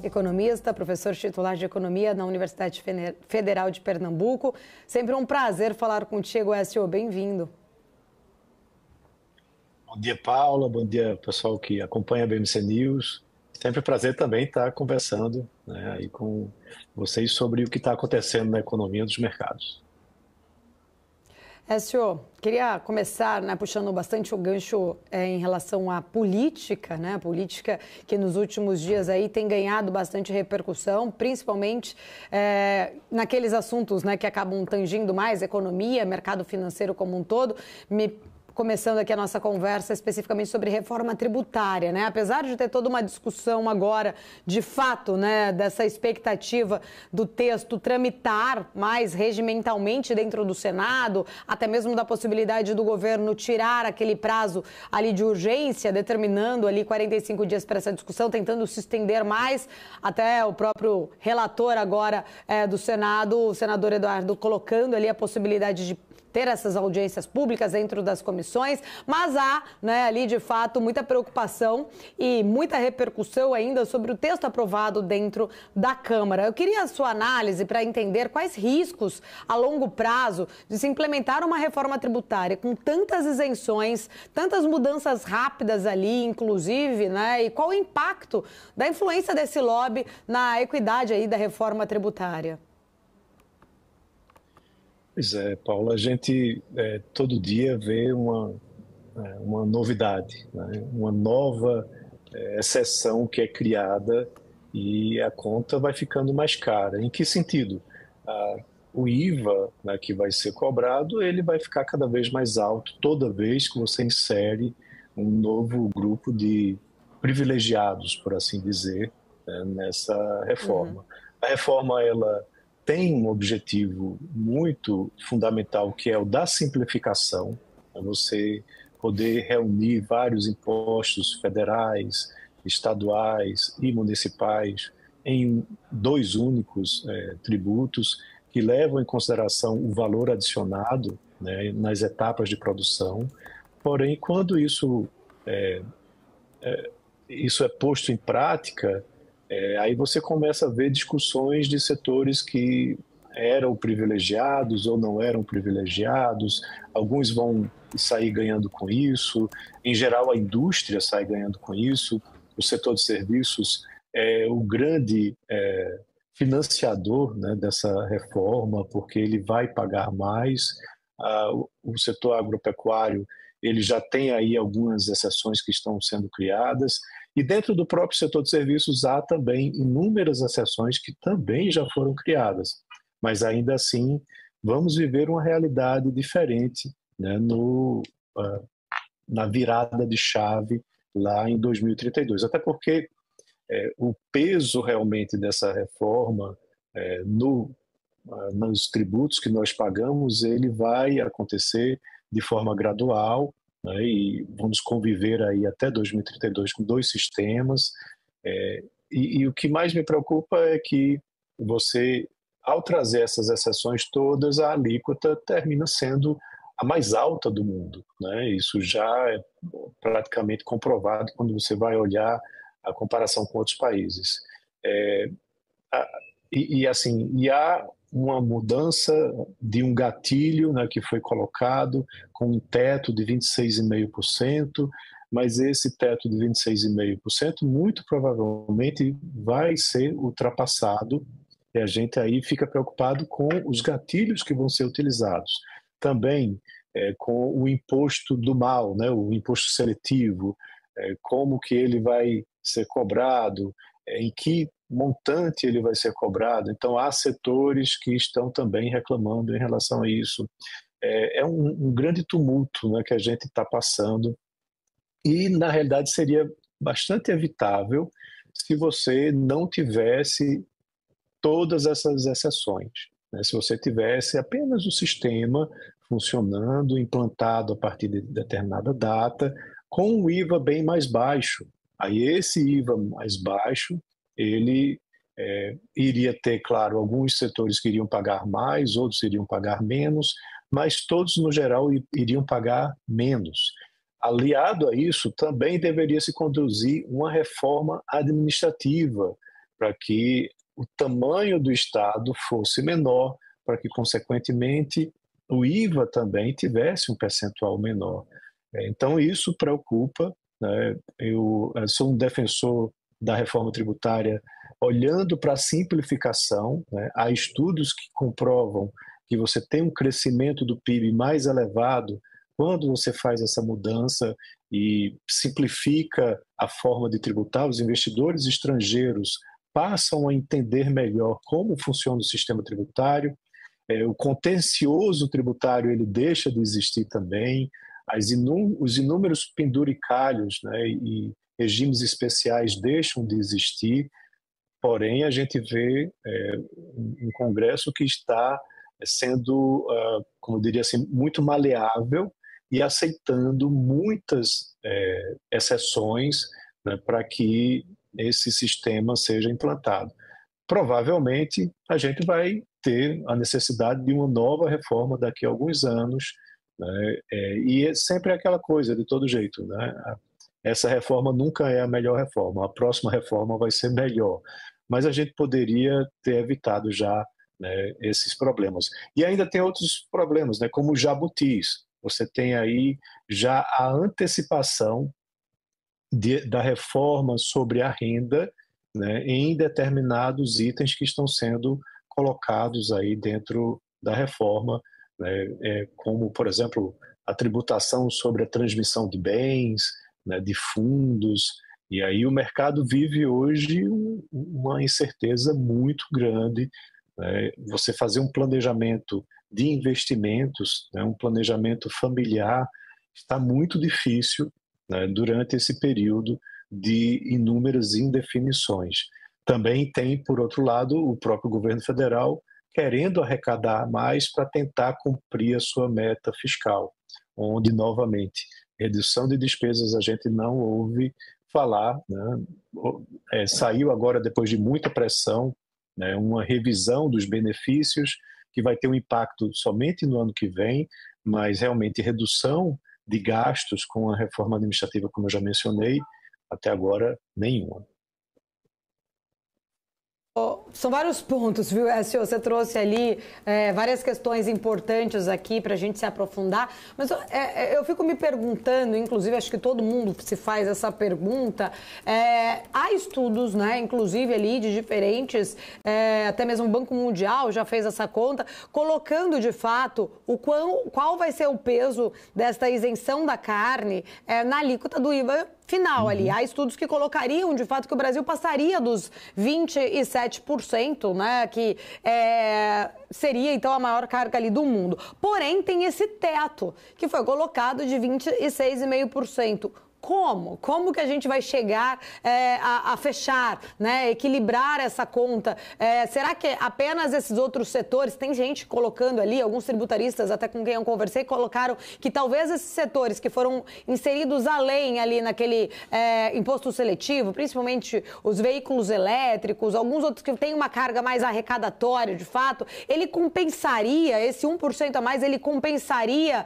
economista, professor titular de Economia na Universidade Federal de Pernambuco. Sempre um prazer falar contigo, Écio. Bem-vindo. Bom dia, Paula. Bom dia, pessoal que acompanha a BMC News. Sempre um prazer também estar conversando, né, aí com vocês sobre o que está acontecendo na economia dos mercados. Écio, queria começar, né, puxando bastante o gancho em relação à política, né, a política que nos últimos dias aí tem ganhado bastante repercussão, principalmente naqueles assuntos, né, que acabam tangindo mais economia, mercado financeiro como um todo. Começando aqui a nossa conversa especificamente sobre reforma tributária, né? Apesar de ter toda uma discussão agora, de fato, né, dessa expectativa do texto tramitar mais regimentalmente dentro do Senado, até mesmo da possibilidade do governo tirar aquele prazo ali de urgência, determinando ali 45 dias para essa discussão, tentando se estender mais, até o próprio relator agora do Senado, o senador Eduardo, colocando ali a possibilidade de ter essas audiências públicas dentro das comissões, mas há, né, ali de fato muita preocupação e muita repercussão ainda sobre o texto aprovado dentro da Câmara. Eu queria a sua análise para entender quais riscos a longo prazo de se implementar uma reforma tributária com tantas isenções, tantas mudanças rápidas ali, inclusive, né, e qual o impacto da influência desse lobby na equidade aí da reforma tributária. Pois é, Paula, a gente todo dia vê uma novidade, né? Uma nova exceção que é criada e a conta vai ficando mais cara. Em que sentido? O IVA, né, que vai ser cobrado, ele vai ficar cada vez mais alto toda vez que você insere um novo grupo de privilegiados, por assim dizer, né, nessa reforma. A reforma, ela tem um objetivo muito fundamental, que é o da simplificação, é você poder reunir vários impostos federais, estaduais e municipais em dois únicos tributos que levam em consideração o valor adicionado, né, nas etapas de produção. Porém, quando isso é posto em prática, aí você começa a ver discussões de setores que eram privilegiados ou não eram privilegiados, alguns vão sair ganhando com isso, em geral a indústria sai ganhando com isso, o setor de serviços é o grande financiador, né, dessa reforma, porque ele vai pagar mais, o setor agropecuário ele já tem aí algumas exceções que estão sendo criadas, e dentro do próprio setor de serviços há também inúmeras exceções que também já foram criadas. Mas ainda assim, vamos viver uma realidade diferente, né, na virada de chave lá em 2032. Até porque o peso realmente dessa reforma nos tributos que nós pagamos, ele vai acontecer de forma gradual, né, e vamos conviver aí até 2032 com dois sistemas. E o que mais me preocupa é que você, ao trazer essas exceções todas, a alíquota termina sendo a mais alta do mundo, né? Isso já é praticamente comprovado quando você vai olhar a comparação com outros países. E há uma mudança de um gatilho, né, que foi colocado com um teto de 26,5%, mas esse teto de 26,5% muito provavelmente vai ser ultrapassado e a gente aí fica preocupado com os gatilhos que vão ser utilizados. Também com o imposto do mal, né, o imposto seletivo, como que ele vai ser cobrado, em que montante ele vai ser cobrado. Então, há setores que estão também reclamando em relação a isso. É um grande tumulto, né, que a gente está passando e, na realidade, seria bastante evitável se você não tivesse todas essas exceções, né? Se você tivesse apenas o sistema funcionando, implantado a partir de determinada data, com o IVA bem mais baixo. Aí esse IVA mais baixo, ele iria ter, claro, alguns setores que iriam pagar mais, outros iriam pagar menos, mas todos, no geral, iriam pagar menos. Aliado a isso, também deveria se conduzir uma reforma administrativa para que o tamanho do Estado fosse menor, para que, consequentemente, o IVA também tivesse um percentual menor. Então, isso preocupa, né? Eu sou um defensor da reforma tributária olhando para a simplificação, né? Há estudos que comprovam que você tem um crescimento do PIB mais elevado quando você faz essa mudança e simplifica a forma de tributar. Os investidores estrangeiros passam a entender melhor como funciona o sistema tributário. O contencioso tributário ele deixa de existir também, os inúmeros penduricalhos, né, e regimes especiais deixam de existir, porém a gente vê um Congresso que está sendo, como eu diria assim, muito maleável e aceitando muitas exceções, né, para que esse sistema seja implantado. Provavelmente a gente vai ter a necessidade de uma nova reforma daqui a alguns anos, né? E é sempre aquela coisa, de todo jeito, né? Essa reforma nunca é a melhor reforma, a próxima reforma vai ser melhor, mas a gente poderia ter evitado já, né, esses problemas. E ainda tem outros problemas, né, como jabutis. Você tem aí já a antecipação da reforma sobre a renda, né, em determinados itens que estão sendo colocados aí dentro da reforma, né, como, por exemplo, a tributação sobre a transmissão de bens, né, de fundos, e aí o mercado vive hoje uma incerteza muito grande, né? Você fazer um planejamento de investimentos, né, um planejamento familiar, está muito difícil, né, durante esse período de inúmeras indefinições. Também tem, por outro lado, o próprio governo federal querendo arrecadar mais para tentar cumprir a sua meta fiscal, onde, novamente, redução de despesas a gente não ouve falar, né? Saiu agora, depois de muita pressão, né, uma revisão dos benefícios que vai ter um impacto somente no ano que vem, mas realmente redução de gastos com a reforma administrativa, como eu já mencionei, até agora nenhuma. São vários pontos, viu, Écio? Você trouxe ali várias questões importantes aqui para a gente se aprofundar, mas eu fico me perguntando, inclusive acho que todo mundo se faz essa pergunta, há estudos, né, inclusive ali de diferentes, até mesmo o Banco Mundial já fez essa conta, colocando de fato qual vai ser o peso desta isenção da carne na alíquota do IVA final ali. Há estudos que colocariam, de fato, que o Brasil passaria dos 27%, né, que seria, então, a maior carga ali do mundo. Porém, tem esse teto, que foi colocado de 26,5%. Como que a gente vai chegar a fechar, né, equilibrar essa conta? Será que apenas esses outros setores, tem gente colocando ali, alguns tributaristas, até com quem eu conversei, colocaram que talvez esses setores que foram inseridos além ali naquele imposto seletivo, principalmente os veículos elétricos, alguns outros que têm uma carga mais arrecadatória, de fato, ele compensaria, esse 1% a mais, ele compensaria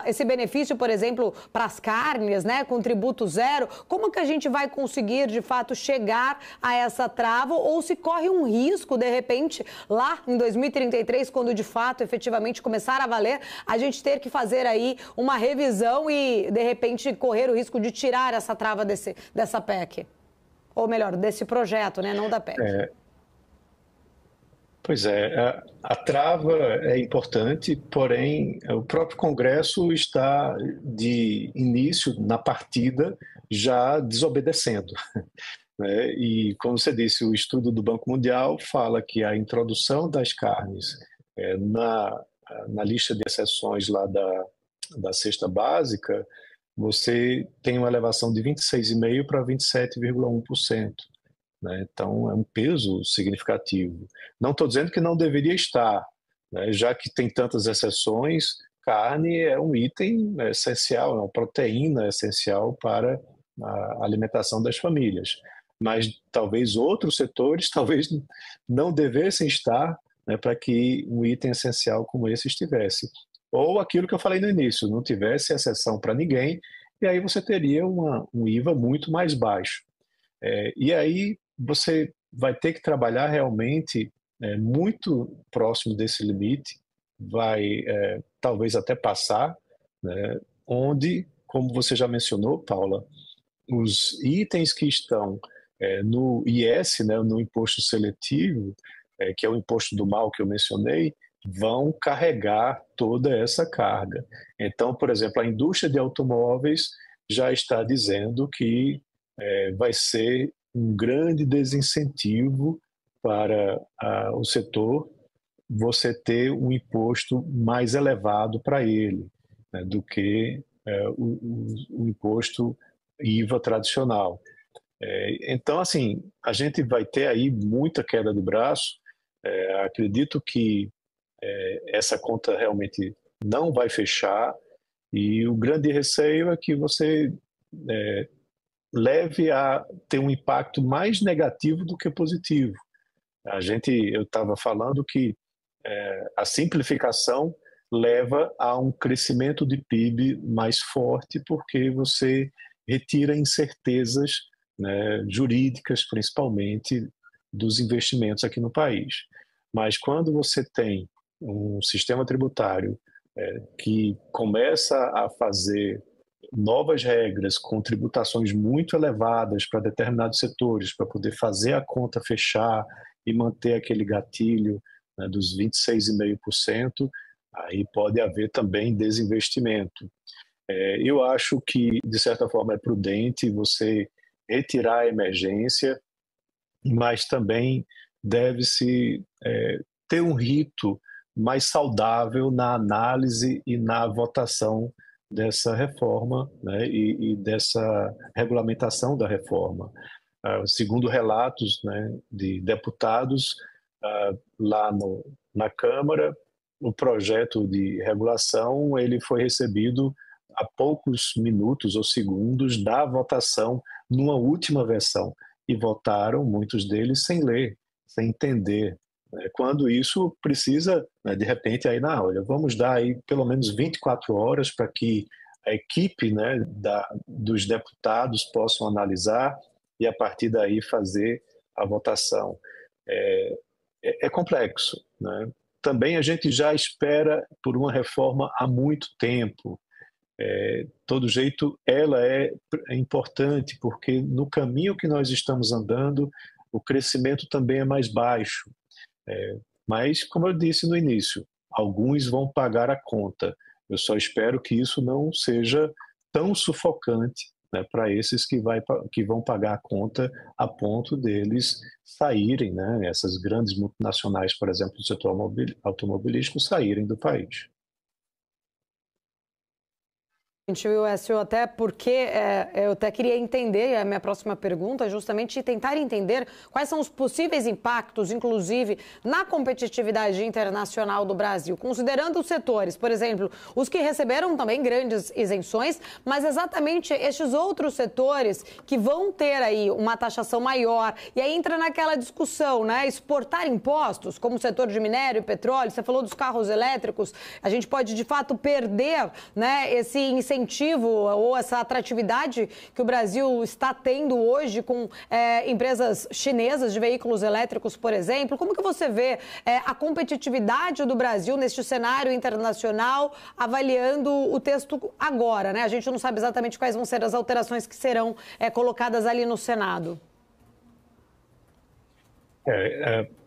esse benefício, por exemplo, para as carnes, né, com tributo zero. Como que a gente vai conseguir, de fato, chegar a essa trava, ou se corre um risco, de repente, lá em 2033, quando de fato, efetivamente, começar a valer, a gente ter que fazer aí uma revisão e, de repente, correr o risco de tirar essa trava dessa PEC? Ou melhor, desse projeto, né, não da PEC. Pois é, a trava é importante, porém o próprio Congresso está de início na partida já desobedecendo, né? E como você disse, o estudo do Banco Mundial fala que a introdução das carnes na lista de exceções lá da cesta básica, você tem uma elevação de 26,5% para 27,1%. Né? Então, é um peso significativo. Não estou dizendo que não deveria estar, né? Já que tem tantas exceções, carne é um item essencial, é uma proteína essencial para a alimentação das famílias. Mas talvez outros setores talvez não devessem estar, né, para que um item essencial como esse estivesse. Ou aquilo que eu falei no início, não tivesse exceção para ninguém, e aí você teria um IVA muito mais baixo. E aí você vai ter que trabalhar realmente muito próximo desse limite, vai talvez até passar, né, onde, como você já mencionou, Paula, os itens que estão no IS, né, no imposto seletivo, que é o imposto do mal que eu mencionei, vão carregar toda essa carga. Então, por exemplo, a indústria de automóveis já está dizendo que vai ser um grande desincentivo para o setor você ter um imposto mais elevado para ele, né, do que o imposto IVA tradicional. Então, assim, a gente vai ter aí muita queda de braço. Acredito que essa conta realmente não vai fechar e o grande receio é que você leve a ter um impacto mais negativo do que positivo. Eu estava falando que a simplificação leva a um crescimento de PIB mais forte porque você retira incertezas, né, jurídicas, principalmente, dos investimentos aqui no país. Mas quando você tem um sistema tributário que começa a fazer novas regras com tributações muito elevadas para determinados setores, para poder fazer a conta fechar e manter aquele gatilho, né, dos 26,5%, aí pode haver também desinvestimento. Eu acho que, de certa forma, é prudente você retirar a emergência, mas também deve-se ter um rito mais saudável na análise e na votação dessa reforma, né, e dessa regulamentação da reforma. Segundo relatos, né, de deputados lá na Câmara, o projeto de regulação ele foi recebido a poucos minutos ou segundos da votação numa última versão e votaram, muitos deles, sem ler, sem entender. Quando isso precisa, né, de repente, aí, olha, vamos dar aí pelo menos 24 horas para que a equipe, né, dos deputados possam analisar e, a partir daí, fazer a votação. É complexo, né? Também a gente já espera por uma reforma há muito tempo. Todo jeito, ela é importante, porque no caminho que nós estamos andando, o crescimento também é mais baixo. Mas, como eu disse no início, alguns vão pagar a conta. Eu só espero que isso não seja tão sufocante, né, para esses que vão pagar a conta a ponto deles saírem, né, essas grandes multinacionais, por exemplo, do setor automobilístico, saírem do país. Écio, até porque eu até queria entender, a minha próxima pergunta é justamente tentar entender quais são os possíveis impactos, inclusive, na competitividade internacional do Brasil, considerando os setores, por exemplo, os que receberam também grandes isenções, mas exatamente estes outros setores que vão ter aí uma taxação maior, e aí entra naquela discussão, né, exportar impostos, como o setor de minério e petróleo, você falou dos carros elétricos, a gente pode, de fato, perder, né, esse incentivo ou essa atratividade que o Brasil está tendo hoje com empresas chinesas de veículos elétricos, por exemplo. Como que você vê a competitividade do Brasil neste cenário internacional, avaliando o texto agora, né? A gente não sabe exatamente quais vão ser as alterações que serão colocadas ali no Senado.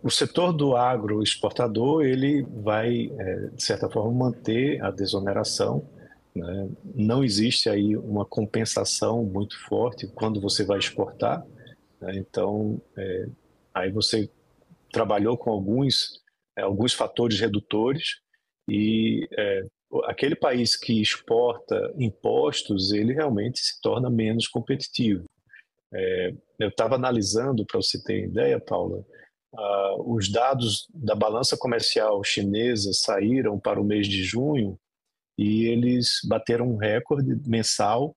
O setor do agroexportador, ele vai, de certa forma, manter a desoneração, né? Não existe aí uma compensação muito forte quando você vai exportar, né? Então, aí você trabalhou com alguns fatores redutores e aquele país que exporta impostos, ele realmente se torna menos competitivo. Eu estava analisando, para você ter ideia, Paula, os dados da balança comercial chinesa saíram para o mês de junho e eles bateram um recorde mensal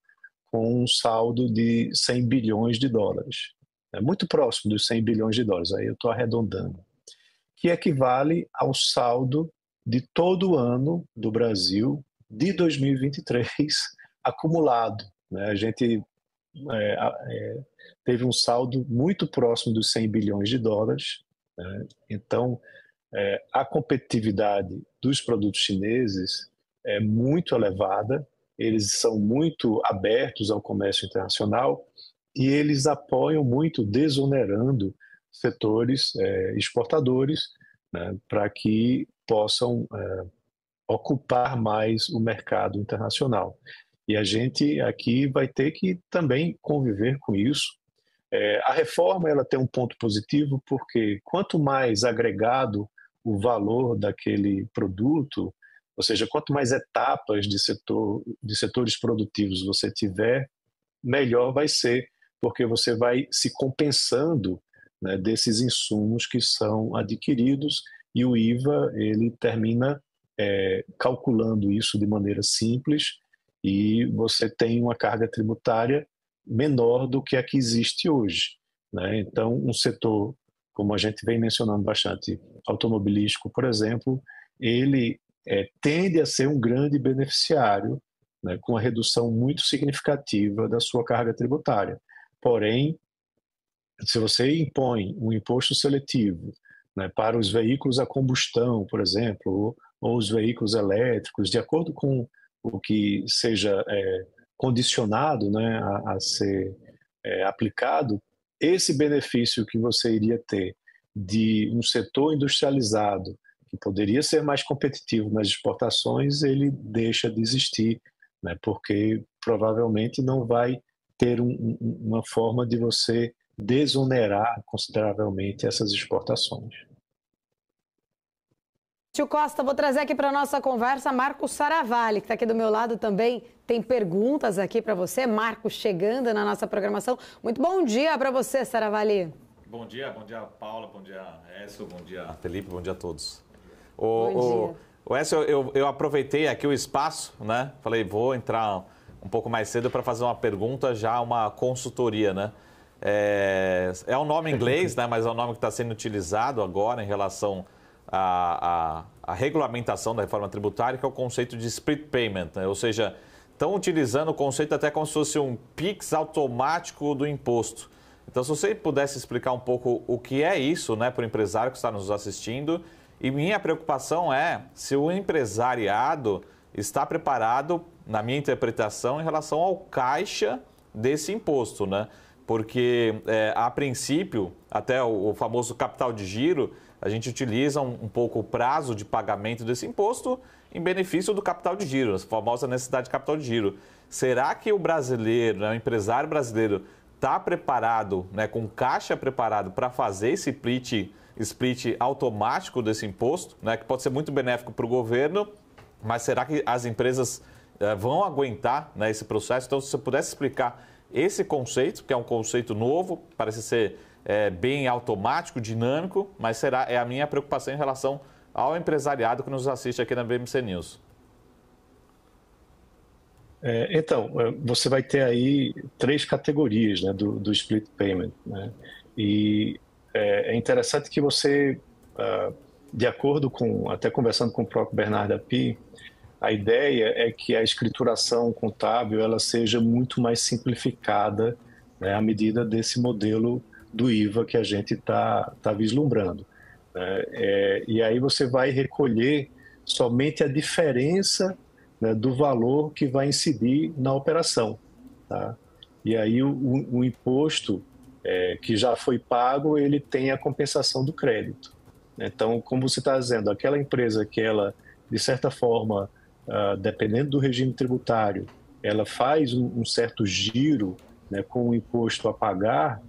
com um saldo de 100 bilhões de dólares. É muito próximo dos 100 bilhões de dólares, aí eu estou arredondando, que equivale ao saldo de todo o ano do Brasil de 2023 acumulado, né? A gente teve um saldo muito próximo dos 100 bilhões de dólares. Né? Então, a competitividade dos produtos chineses é muito elevada, eles são muito abertos ao comércio internacional e eles apoiam muito, desonerando setores exportadores, né, para que possam ocupar mais o mercado internacional. E a gente aqui vai ter que também conviver com isso. A reforma ela tem um ponto positivo porque quanto mais agregado o valor daquele produto, ou seja, quanto mais etapas de setores produtivos você tiver, melhor vai ser, porque você vai se compensando, né, desses insumos que são adquiridos, e o IVA ele termina calculando isso de maneira simples, e você tem uma carga tributária menor do que a que existe hoje. Né? Então, um setor, como a gente vem mencionando bastante, automobilístico, por exemplo, ele tende a ser um grande beneficiário, né, com uma redução muito significativa da sua carga tributária. Porém, se você impõe um imposto seletivo, né, para os veículos a combustão, por exemplo, ou os veículos elétricos, de acordo com o que seja condicionado, né, a ser aplicado, esse benefício que você iria ter de um setor industrializado que poderia ser mais competitivo nas exportações, ele deixa de existir, né, porque provavelmente não vai ter uma forma de você desonerar consideravelmente essas exportações. Tio Costa, vou trazer aqui para a nossa conversa Marcos Saravalli, que está aqui do meu lado também. Tem perguntas aqui para você. Marcos chegando na nossa programação. Muito bom dia para você, Saravalli. Bom dia Paula, bom dia Écio, bom dia Felipe, bom dia a todos. Bom dia. Écio, eu aproveitei aqui o espaço, né? Falei, vou entrar um pouco mais cedo para fazer uma pergunta, já uma consultoria, né? É um nome em inglês, né? Mas é um nome que está sendo utilizado agora em relação à regulamentação da reforma tributária, que é o conceito de split payment, né? Ou seja, estão utilizando o conceito até como se fosse um PIX automático do imposto. Então, se você pudesse explicar um pouco o que é isso, né, para o empresário que está nos assistindo. E minha preocupação é se o empresariado está preparado, na minha interpretação, em relação ao caixa desse imposto, né? Porque, a princípio, até o famoso capital de giro, a gente utiliza um pouco o prazo de pagamento desse imposto em benefício do capital de giro, a famosa necessidade de capital de giro. Será que o brasileiro, né, o empresário brasileiro, está preparado, né, com caixa preparado para fazer esse split automático desse imposto, né, que pode ser muito benéfico para o governo, mas será que as empresas vão aguentar, né, esse processo? Então, se você pudesse explicar esse conceito, que é um conceito novo, parece ser bem automático, dinâmico, mas é a minha preocupação em relação ao empresariado que nos assiste aqui na BMC News. Então, você vai ter aí 3 categorias, né, do split payment, né? E é interessante que você, de acordo com, até conversando com o próprio Bernardo Api, a ideia é que a escrituração contábil ela seja muito mais simplificada, né, à medida desse modelo do IVA que a gente está vislumbrando. Né? E aí você vai recolher somente a diferença, né, do valor que vai incidir na operação. Tá? E aí o imposto que já foi pago, ele tem a compensação do crédito. Então, como você está dizendo, aquela empresa que ela, de certa forma, dependendo do regime tributário, ela faz um certo giro, né, com o imposto a pagar,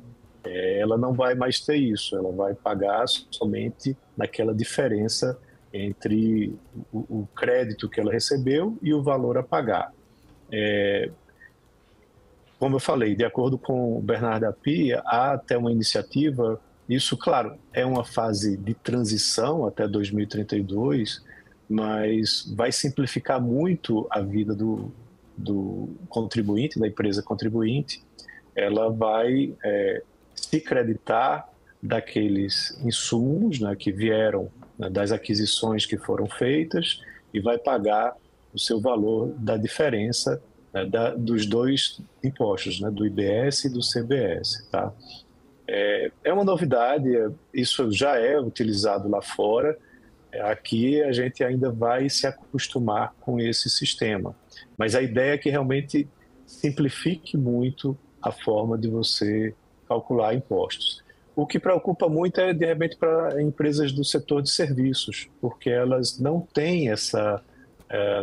ela não vai mais ter isso, ela vai pagar somente naquela diferença entre o crédito que ela recebeu e o valor a pagar. Como eu falei, de acordo com o Bernardo Api, há até uma iniciativa, isso, claro, é uma fase de transição até 2032, mas vai simplificar muito a vida do contribuinte, da empresa contribuinte. Ela vai se creditar daqueles insumos, né, que vieram, né, das aquisições que foram feitas, e vai pagar o seu valor da diferença né, dos dois impostos, né, do IBS e do CBS. Tá? É uma novidade, isso já é utilizado lá fora. Aqui a gente ainda vai se acostumar com esse sistema. Mas a ideia é que realmente simplifique muito a forma de você calcular impostos. O que preocupa muito é, de repente, para empresas do setor de serviços, porque elas não têm essa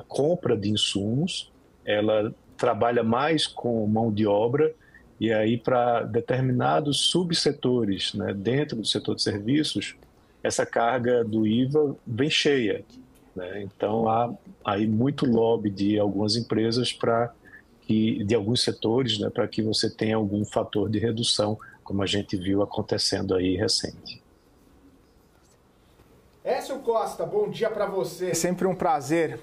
compra de insumos, ela trabalha mais com mão de obra, e aí para determinados subsetores, né, dentro do setor de serviços, essa carga do IVA vem cheia, né? Então há aí muito lobby de algumas empresas de alguns setores, né, para que você tenha algum fator de redução, como a gente viu acontecendo aí recente. Écio Costa, bom dia para você. Sempre um prazer